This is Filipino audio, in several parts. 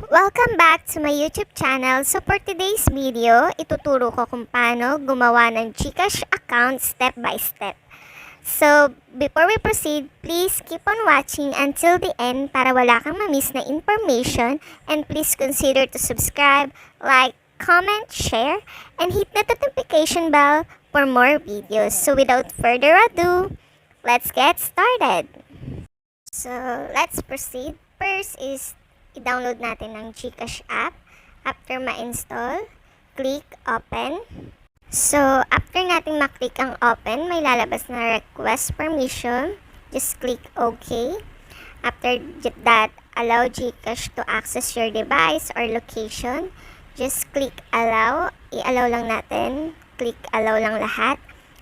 Welcome back to my YouTube channel. So for today's video, ituturo ko kung paano gumawa ng Gcash account step by step. So before we proceed, please keep on watching until the end para wala kang ma-miss na information, and please consider to subscribe, like, comment, share, and hit the notification bell for more videos. So without further ado, let's get started. So let's proceed. First is i-download natin ang Gcash app. After ma-install, click open. So, after natin maklik ang open, may lalabas na request permission. Just click OK. After that, allow Gcash to access your device or location. Just click allow. I-allow lang natin. Click allow lang lahat.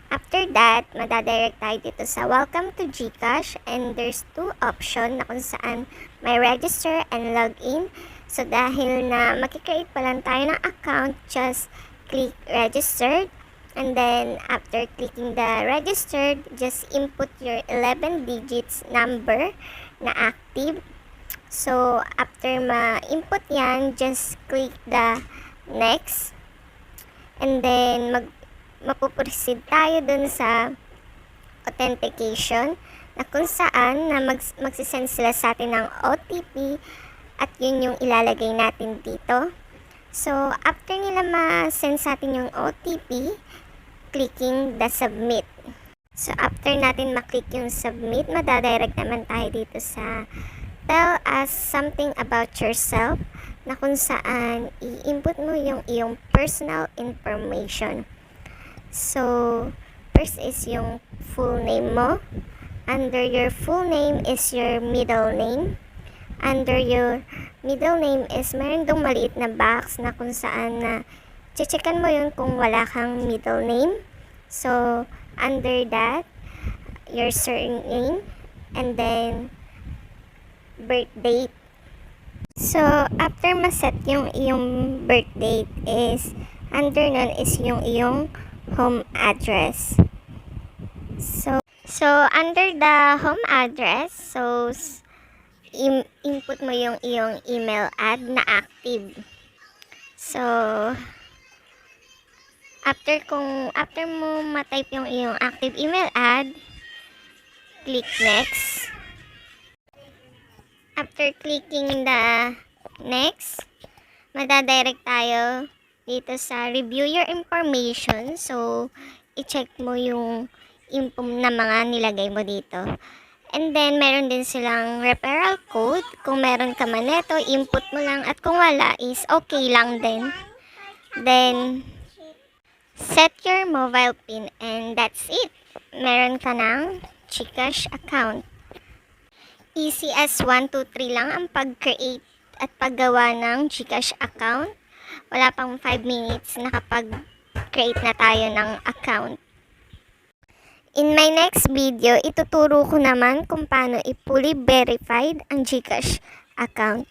After that, madadirect tayo dito sa welcome to Gcash, and there's two option na kung saan may register and login. So dahil na makikreate pa lang tayo ng account, just click registered, and then after clicking the registered, just input your 11 digits number na active. So after ma-input yan, just click the next, and then mapuproceed tayo dun sa authentication na kung saan na magsisend sila sa atin ng OTP, at yun yung ilalagay natin dito. So after nila ma-send sa atin yung OTP, clicking the submit. So after natin maklik yung submit, madadirect naman tayo dito sa tell us something about yourself, na kung saan i-input mo yung iyong personal information. So, first is yung full name mo. Under your full name is your middle name. Under your middle name is meron dong maliit na box na kung saan na checkan mo yun kung wala kang middle name. So, under that, your surname, and then birth date. So, after ma-set yung iyong birth date is, under nun is yung iyong home address. So under the home address, so input mo yung iyong email ad na active. So after mo ma-type yung iyong active email ad, click next. After clicking the next, madadirect tayo dito sa review your information. So, i-check mo yung info na mga nilagay mo dito. And then, meron din silang referral code. Kung meron ka man neto, input mo lang. At kung wala is okay lang din. Then, set your mobile PIN, and that's it. Meron ka ng Gcash account. Easy as 1, 2, 3 lang ang pag-create at paggawa ng Gcash account. Wala pang 5 minutes, nakapag-create na tayo ng account. In my next video, ituturo ko naman kung paano i-fully verified ang Gcash account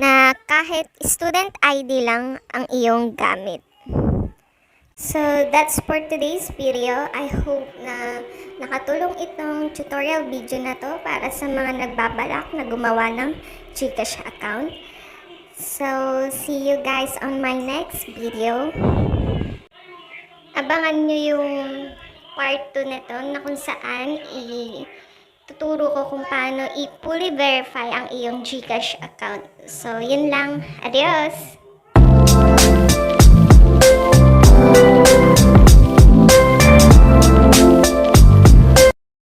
na kahit student ID lang ang iyong gamit. So, that's for today's video. I hope na nakatulong itong tutorial video na to para sa mga nagbabalak na gumawa ng Gcash account. So, see you guys on my next video. Abangan nyo yung part 2 nito na kung saan tuturo ko kung paano i-fully verify ang iyong Gcash account. So, yun lang. Adios!